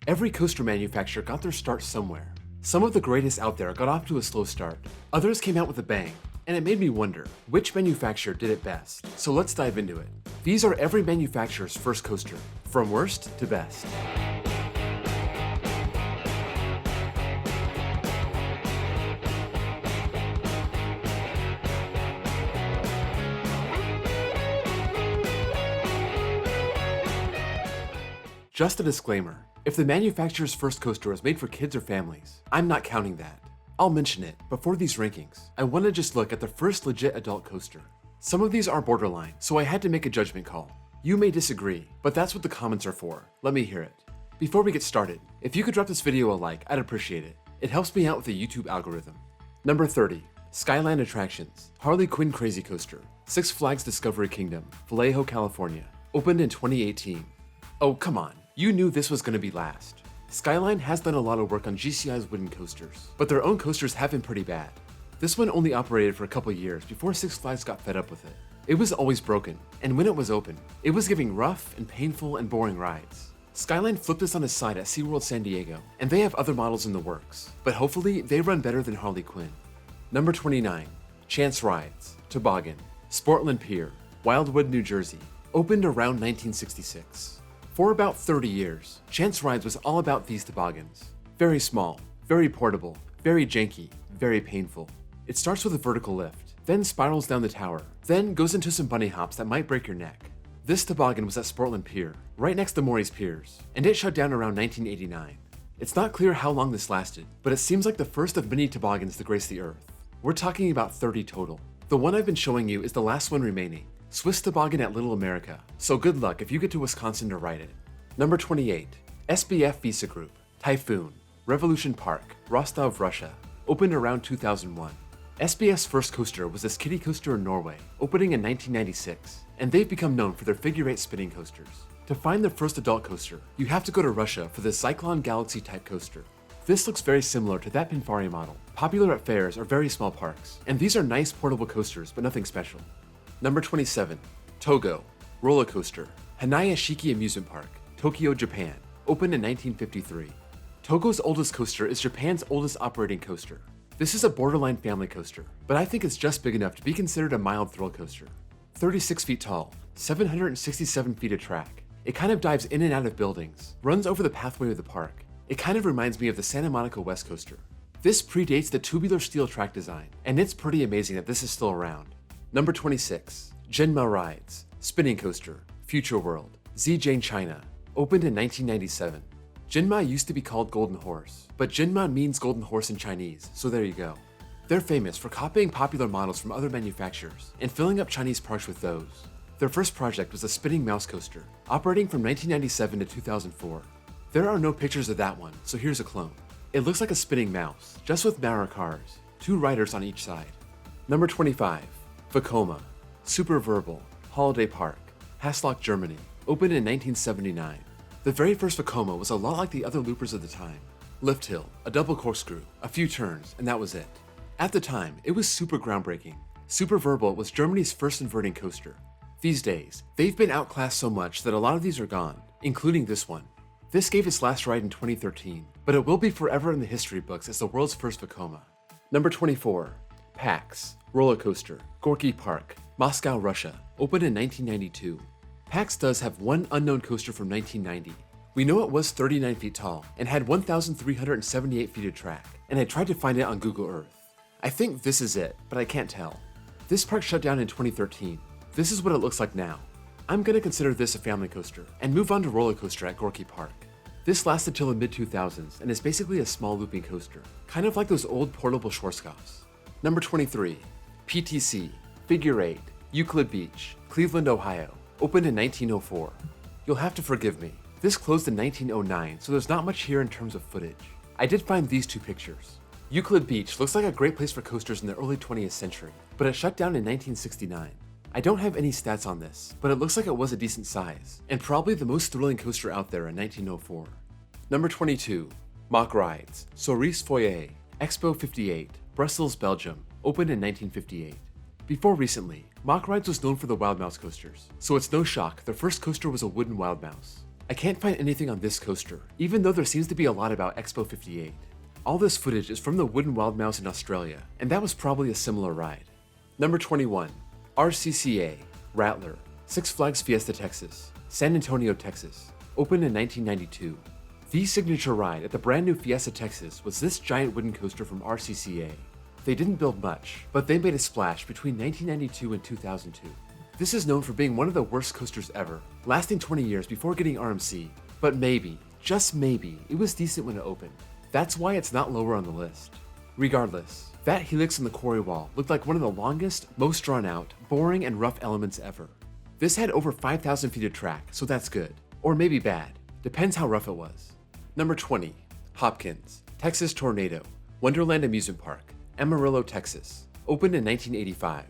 Every coaster manufacturer got their start somewhere. Some of the greatest out there got off to a slow start. Others came out with a bang, and it made me wonder, which manufacturer did it best? So let's dive into it. These are every manufacturer's first coaster, from worst to best. Just a disclaimer, if the manufacturer's first coaster was made for kids or families, I'm not counting that. I'll mention it, but for these rankings, I want to just look at the first legit adult coaster. Some of these are borderline, so I had to make a judgment call. You may disagree, but that's what the comments are for. Let me hear it. Before we get started, if you could drop this video a like, I'd appreciate it. It helps me out with the YouTube algorithm. Number 30, Skyline Attractions, Harley Quinn Crazy Coaster, Six Flags Discovery Kingdom, Vallejo, California, opened in 2018. Oh, come on. You knew this was going to be last. Skyline has done a lot of work on GCI's wooden coasters, but their own coasters have been pretty bad. This one only operated for a couple years before Six Flags got fed up with it. It was always broken, and when it was open, it was giving rough and painful and boring rides. Skyline flipped this on its side at SeaWorld San Diego, and they have other models in the works, but hopefully they run better than Harley Quinn. Number 29, Chance Rides, Toboggan, Sportland Pier, Wildwood, New Jersey, opened around 1966. For about 30 years, Chance Rides was all about these toboggans. Very small, very portable, very janky, very painful. It starts with a vertical lift, then spirals down the tower, then goes into some bunny hops that might break your neck. This toboggan was at Sportland Pier, right next to Maury's Piers, and it shut down around 1989. It's not clear how long this lasted, but it seems like the first of many toboggans to grace the earth. We're talking about 30 total. The one I've been showing you is the last one remaining, Swiss Toboggan at Little America, so good luck if you get to Wisconsin to ride it. Number 28, SBF Visa Group, Typhoon, Revolution Park, Rostov, Russia, opened around 2001. SBF's first coaster was this kiddie coaster in Norway, opening in 1996, and they've become known for their figure-8 spinning coasters. To find their first adult coaster, you have to go to Russia for the Cyclone Galaxy type coaster. This looks very similar to that Pinfari model, popular at fairs or very small parks, and these are nice portable coasters but nothing special. Number 27, Togo, Roller Coaster, Hanaya Shiki Amusement Park, Tokyo, Japan, opened in 1953. Togo's oldest coaster is Japan's oldest operating coaster. This is a borderline family coaster, but I think it's just big enough to be considered a mild thrill coaster. 36 feet tall, 767 feet of track. It kind of dives in and out of buildings, runs over the pathway of the park. It kind of reminds me of the Santa Monica West Coaster. This predates the tubular steel track design, and it's pretty amazing that this is still around. Number 26, Jinma Rides, Spinning Coaster, Future World, Zhejiang, China, opened in 1997. Jinma used to be called Golden Horse, but Jinma means golden horse in Chinese, so there you go. They're famous for copying popular models from other manufacturers and filling up Chinese parks with those. Their first project was a spinning mouse coaster, operating from 1997 to 2004. There are no pictures of that one, so here's a clone. It looks like a spinning mouse, just with narrow cars, 2 riders on each side. Number 25, Vekoma, Super Verbal, Holiday Park, Hasloch, Germany, opened in 1979. The very first Vekoma was a lot like the other loopers of the time. Lift hill, a double corkscrew, a few turns, and that was it. At the time, it was super groundbreaking. Super Verbal was Germany's first inverting coaster. These days, they've been outclassed so much that a lot of these are gone, including this one. This gave its last ride in 2013, but it will be forever in the history books as the world's first Vekoma. Number 24, PAX, Roller Coaster, Gorky Park, Moscow, Russia, opened in 1992. PAX does have one unknown coaster from 1990. We know it was 39 feet tall and had 1,378 feet of track, and I tried to find it on Google Earth. I think this is it, but I can't tell. This park shut down in 2013. This is what it looks like now. I'm gonna consider this a family coaster and move on to roller coaster at Gorky Park. This lasted till the mid-2000s and is basically a small looping coaster, kind of like those old portable Schwarzkopfs. Number 23, PTC, Figure 8, Euclid Beach, Cleveland, Ohio, opened in 1904. You'll have to forgive me. This closed in 1909, so there's not much here in terms of footage. I did find these 2 pictures. Euclid Beach looks like a great place for coasters in the early 20th century, but it shut down in 1969. I don't have any stats on this, but it looks like it was a decent size, and probably the most thrilling coaster out there in 1904. Number 22, Mock Rides, Cerise Foyer, Expo 58, Brussels, Belgium, opened in 1958. Before recently, Mock Rides was known for the Wild Mouse coasters, so it's no shock their first coaster was a wooden Wild Mouse. I can't find anything on this coaster, even though there seems to be a lot about Expo 58. All this footage is from the Wooden Wild Mouse in Australia, and that was probably a similar ride. Number 21. RCCA, Rattler, Six Flags Fiesta Texas, San Antonio, Texas, opened in 1992. The signature ride at the brand new Fiesta Texas was this giant wooden coaster from RCCA. They didn't build much, but they made a splash between 1992 and 2002. This is known for being one of the worst coasters ever, lasting 20 years before getting RMC, but maybe, just maybe, it was decent when it opened. That's why it's not lower on the list. Regardless, that helix on the quarry wall looked like one of the longest, most drawn out, boring, and rough elements ever. This had over 5,000 feet of track, so that's good. Or maybe bad, depends how rough it was. Number 20. Hopkins, Texas Tornado, Wonderland Amusement Park, Amarillo, Texas, opened in 1985.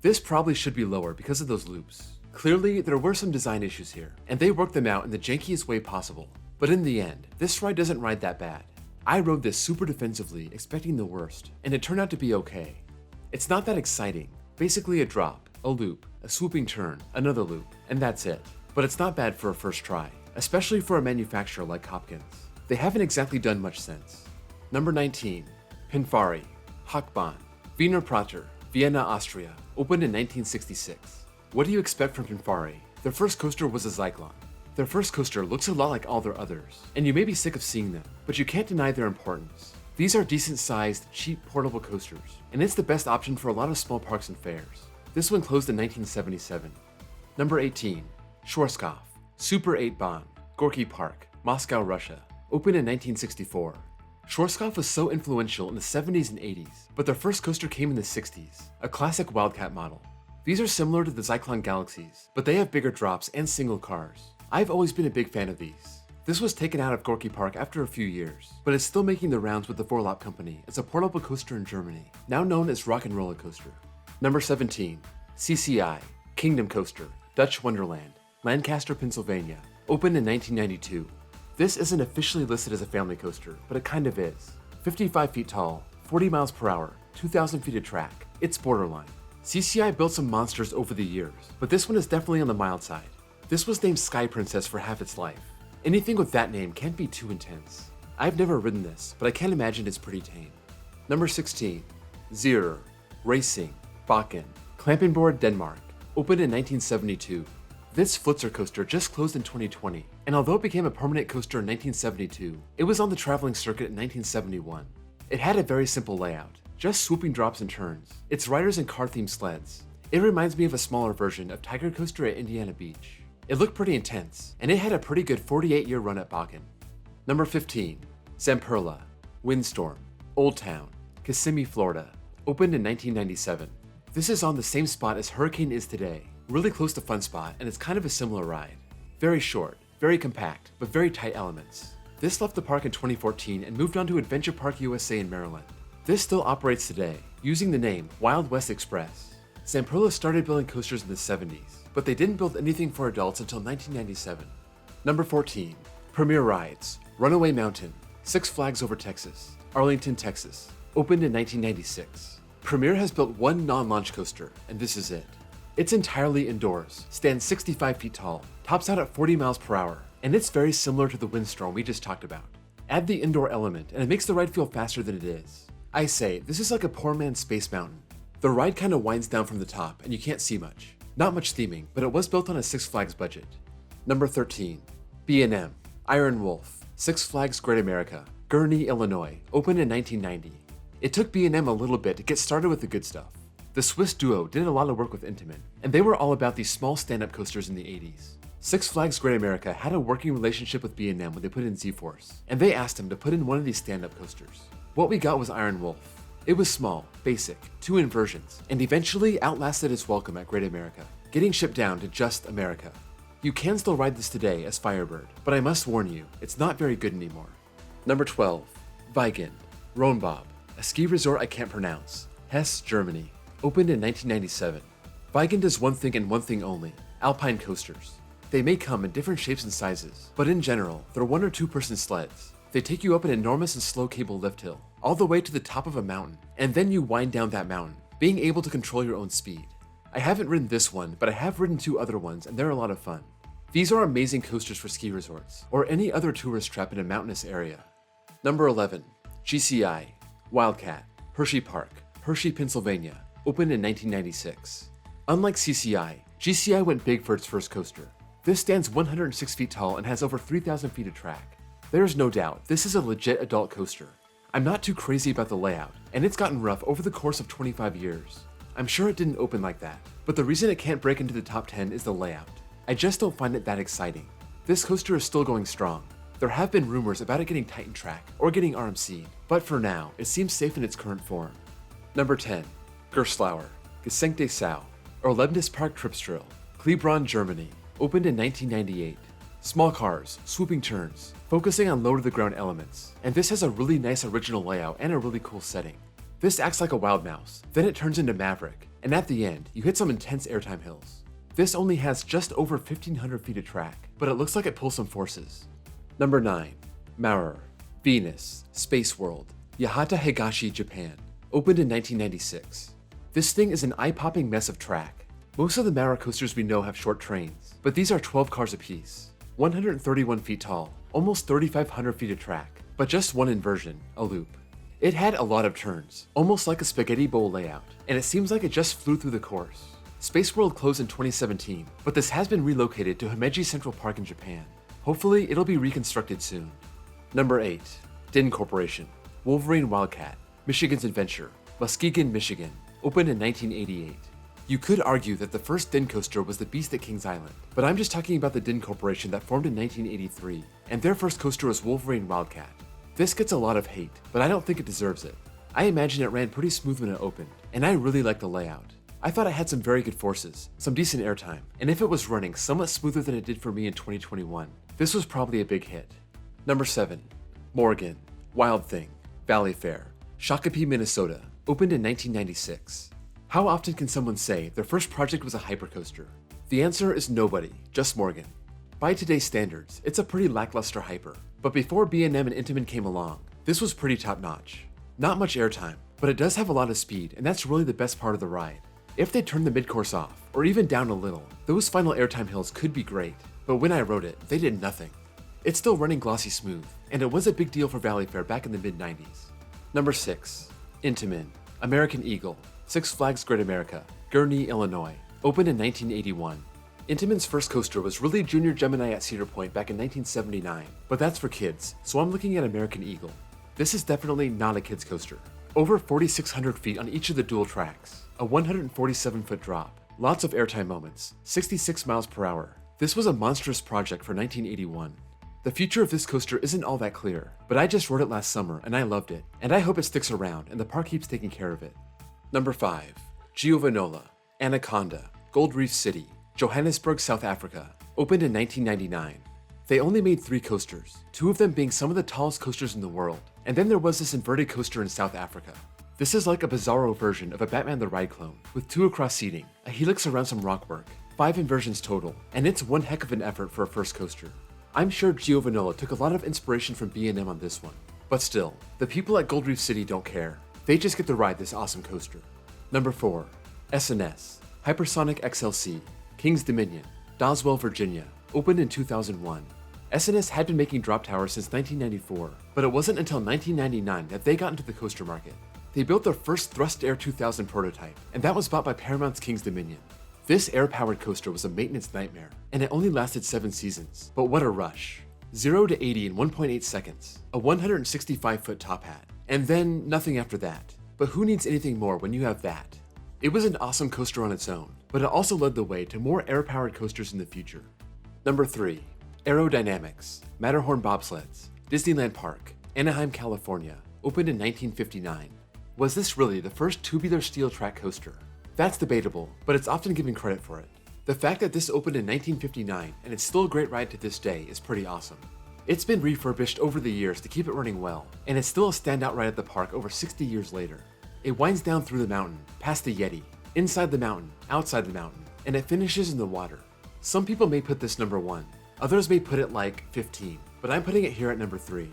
This probably should be lower because of those loops. Clearly, there were some design issues here, and they worked them out in the jankiest way possible. But in the end, this ride doesn't ride that bad. I rode this super defensively, expecting the worst, and it turned out to be okay. It's not that exciting, basically a drop, a loop, a swooping turn, another loop, and that's it. But it's not bad for a first try, especially for a manufacturer like Hopkins. They haven't exactly done much since. Number 19. Pinfari, Hochbahn, Wiener Prater, Vienna, Austria, opened in 1966. What do you expect from Pinfari? Their first coaster was a Zyklon. Their first coaster looks a lot like all their others, and you may be sick of seeing them, but you can't deny their importance. These are decent-sized, cheap portable coasters, and it's the best option for a lot of small parks and fairs. This one closed in 1977. Number 18. Schwarzkopf, Super 8 Bahn, Gorky Park, Moscow, Russia, opened in 1964. Schwarzkopf was so influential in the 70s and 80s, but their first coaster came in the 60s, a classic Wildcat model. These are similar to the Zyklon Galaxies, but they have bigger drops and single cars. I've always been a big fan of these. This was taken out of Gorky Park after a few years, but it's still making the rounds with the Vorlap Company as a portable coaster in Germany, now known as Rock and Roller Coaster. Number 17. CCI, Kingdom Coaster, Dutch Wonderland, Lancaster, Pennsylvania, opened in 1992. This isn't officially listed as a family coaster, but it kind of is. 55 feet tall, 40 miles per hour, 2,000 feet of track. It's borderline. CCI built some monsters over the years, but this one is definitely on the mild side. This was named Sky Princess for half its life. Anything with that name can't be too intense. I've never ridden this, but I can't imagine it's pretty tame. Number 16. Zierer, Racing, Bakken, Klampenborg, Denmark, opened in 1972. This Vulture coaster just closed in 2020, and although it became a permanent coaster in 1972, it was on the traveling circuit in 1971. It had a very simple layout, just swooping drops and turns. It's riders and car-themed sleds. It reminds me of a smaller version of Tiger Coaster at Indiana Beach. It looked pretty intense, and it had a pretty good 48-year run at Bakken. Number 15. Zamperla, Windstorm, Old Town, Kissimmee, Florida, opened in 1997. This is on the same spot as Hurricane is today, really close to Fun Spot, and it's kind of a similar ride. Very short, very compact, but very tight elements. This left the park in 2014 and moved on to Adventure Park USA in Maryland. This still operates today, using the name Wild West Express. Zamperla started building coasters in the 70s, but they didn't build anything for adults until 1997. Number 14. Premier Rides, Runaway Mountain, Six Flags Over Texas, Arlington, Texas, opened in 1996. Premier has built one non-launch coaster, and this is it. It's entirely indoors, stands 65 feet tall, tops out at 40 miles per hour, and it's very similar to the Windstorm we just talked about. Add the indoor element, and it makes the ride feel faster than it is. I say, this is like a poor man's Space Mountain. The ride kind of winds down from the top, and you can't see much. Not much theming, but it was built on a Six Flags budget. Number 13. B&M, Iron Wolf, Six Flags Great America, Gurnee, Illinois, opened in 1990. It took B&M a little bit to get started with the good stuff. The Swiss duo did a lot of work with Intamin, and they were all about these small stand-up coasters in the 80s. Six Flags Great America had a working relationship with B&M when they put in Z-Force, and they asked him to put in one of these stand-up coasters. What we got was Iron Wolf. It was small, basic, 2 inversions, and eventually outlasted its welcome at Great America, getting shipped down to just America. You can still ride this today as Firebird, but I must warn you, it's not very good anymore. Number 12. Weigand, Rhonbob, a ski resort I can't pronounce, Hesse, Germany, opened in 1997. Weigand does one thing and one thing only, alpine coasters. They may come in different shapes and sizes, but in general, they're 1 or 2 person sleds. They take you up an enormous and slow cable lift hill, all the way to the top of a mountain, and then you wind down that mountain, being able to control your own speed. I haven't ridden this one, but I have ridden 2 other ones, and they're a lot of fun. These are amazing coasters for ski resorts, or any other tourist trap in a mountainous area. Number 11. GCI, Wildcat, Hershey Park, Hershey, Pennsylvania, opened in 1996. Unlike CCI, GCI went big for its first coaster. This stands 106 feet tall and has over 3,000 feet of track. There is no doubt, this is a legit adult coaster. I'm not too crazy about the layout, and it's gotten rough over the course of 25 years. I'm sure it didn't open like that, but the reason it can't break into the top 10 is the layout. I just don't find it that exciting. This coaster is still going strong. There have been rumors about it getting Titan track or getting RMC'd, but for now, it seems safe in its current form. Number 10. Gerstlauer, Gesenkte Sau, Erlebnispark Tripsdrill, Kleebron, Germany, opened in 1998. Small cars, swooping turns, focusing on low-to-the-ground elements, and this has a really nice original layout and a really cool setting. This acts like a wild mouse, then it turns into Maverick, and at the end, you hit some intense airtime hills. This only has just over 1,500 feet of track, but it looks like it pulls some forces. Number 9. Maurer, Venus, Space World, Yahata Higashi, Japan, opened in 1996. This thing is an eye-popping mess of track. Most of the Maurer coasters we know have short trains, but these are 12 cars apiece. 131 feet tall, almost 3,500 feet of track, but just one inversion, a loop. It had a lot of turns, almost like a spaghetti bowl layout, and it seems like it just flew through the course. Space World closed in 2017, but this has been relocated to Himeji Central Park in Japan. Hopefully, it'll be reconstructed soon. Number 8. Din Corporation, Wolverine Wildcat, Michigan's Adventure, Muskegon, Michigan, opened in 1988. You could argue that the first Din coaster was the Beast at Kings Island, but I'm just talking about the Din Corporation that formed in 1983, and their first coaster was Wolverine Wildcat. This gets a lot of hate, but I don't think it deserves it. I imagine it ran pretty smooth when it opened, and I really liked the layout. I thought it had some very good forces, some decent airtime, and if it was running somewhat smoother than it did for me in 2021, this was probably a big hit. Number 7. Morgan, Wild Thing, Valley Fair, Shakopee, Minnesota, opened in 1996. How often can someone say their first project was a hypercoaster? The answer is nobody, just Morgan. By today's standards, it's a pretty lackluster hyper, but before B&M and Intamin came along, this was pretty top-notch. Not much airtime, but it does have a lot of speed, and that's really the best part of the ride. If they turned the mid-course off, or even down a little, those final airtime hills could be great, but when I rode it, they did nothing. It's still running glossy smooth, and it was a big deal for Valley Fair back in the mid-90s. Number 6. Intamin, American Eagle, Six Flags Great America, Gurnee, Illinois, opened in 1981. Intamin's first coaster was really Junior Gemini at Cedar Point back in 1979, but that's for kids, so I'm looking at American Eagle. This is definitely not a kid's coaster. Over 4,600 feet on each of the dual tracks, a 147-foot drop, lots of airtime moments, 66 miles per hour. This was a monstrous project for 1981. The future of this coaster isn't all that clear, but I just rode it last summer and I loved it, and I hope it sticks around and the park keeps taking care of it. Number 5. Giovanola, Anaconda, Gold Reef City, Johannesburg, South Africa, opened in 1999. They only made 3 coasters, 2 of them being some of the tallest coasters in the world, and then there was this inverted coaster in South Africa. This is like a bizarro version of a Batman the Ride clone, with 2 across seating, a helix around some rockwork, 5 inversions total, and it's one heck of an effort for a first coaster. I'm sure Giovanola took a lot of inspiration from B&M on this one, but still, the people at Gold Reef City don't care. They just get to ride this awesome coaster. Number 4. SNS, Hypersonic XLC, Kings Dominion, Doswell, Virginia, opened in 2001. SNS had been making drop towers since 1994, but it wasn't until 1999 that they got into the coaster market. They built their first Thrust Air 2000 prototype, and that was bought by Paramount's Kings Dominion. This air-powered coaster was a maintenance nightmare, and it only lasted 7 seasons, but what a rush. 0 to 80 in 1.8 seconds, a 165-foot top hat, and then nothing after that. But who needs anything more when you have that? It was an awesome coaster on its own, but it also led the way to more air-powered coasters in the future. Number 3. Aerodynamics, Matterhorn Bobsleds, Disneyland Park, Anaheim, California, opened in 1959. Was this really the first tubular steel track coaster? That's debatable, but it's often given credit for it. The fact that this opened in 1959 and it's still a great ride to this day is pretty awesome. It's been refurbished over the years to keep it running well, and it's still a standout ride at the park over 60 years later. It winds down through the mountain, past the Yeti, inside the mountain, outside the mountain, and it finishes in the water. Some people may put this number 1, others may put it like 15, but I'm putting it here at number 3.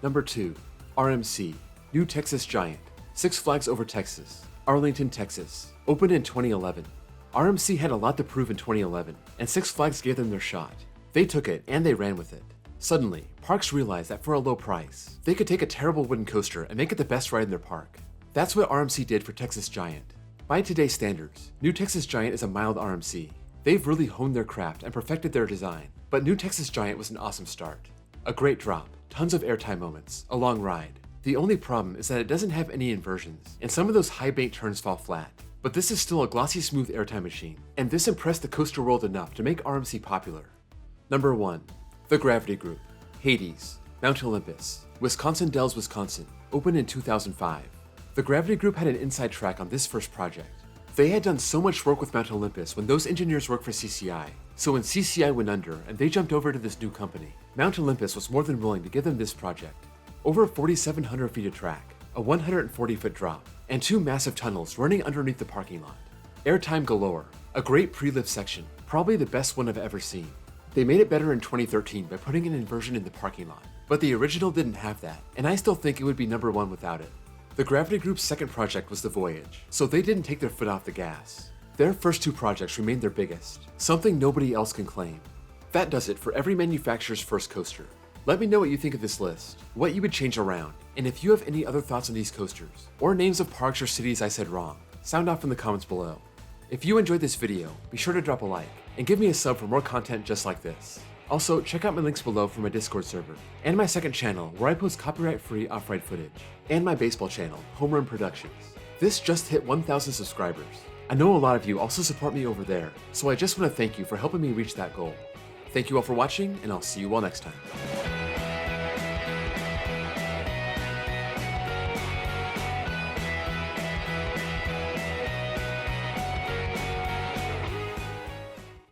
Number 2. RMC, New Texas Giant, Six Flags Over Texas, Arlington, Texas, opened in 2011. RMC had a lot to prove in 2011, and Six Flags gave them their shot. They took it, and they ran with it. Suddenly, parks realized that for a low price, they could take a terrible wooden coaster and make it the best ride in their park. That's what RMC did for Texas Giant. By today's standards, New Texas Giant is a mild RMC. They've really honed their craft and perfected their design, but New Texas Giant was an awesome start. A great drop, tons of airtime moments, a long ride. The only problem is that it doesn't have any inversions, and some of those high bank turns fall flat. But this is still a glossy smooth airtime machine, and this impressed the coaster world enough to make RMC popular. Number 1. The Gravity Group, Hades, Mount Olympus, Wisconsin Dells, Wisconsin, opened in 2005. The Gravity Group had an inside track on this first project. They had done so much work with Mount Olympus when those engineers worked for CCI, so when CCI went under and they jumped over to this new company, Mount Olympus was more than willing to give them this project. Over 4,700 feet of track, a 140-foot drop, and 2 massive tunnels running underneath the parking lot. Airtime galore, a great pre-lift section, probably the best one I've ever seen. They made it better in 2013 by putting an inversion in the parking lot, but the original didn't have that, and I still think it would be number 1 without it. The Gravity Group's second project was the Voyage, so they didn't take their foot off the gas. Their first 2 projects remained their biggest, something nobody else can claim. That does it for every manufacturer's first coaster. Let me know what you think of this list, what you would change around, and if you have any other thoughts on these coasters, or names of parks or cities I said wrong, sound off in the comments below. If you enjoyed this video, be sure to drop a like, and give me a sub for more content just like this. Also, check out my links below for my Discord server, and my second channel where I post copyright-free off-ride footage, and my baseball channel, Home Run Productions. This just hit 1,000 subscribers. I know a lot of you also support me over there, so I just want to thank you for helping me reach that goal. Thank you all for watching, and I'll see you all next time.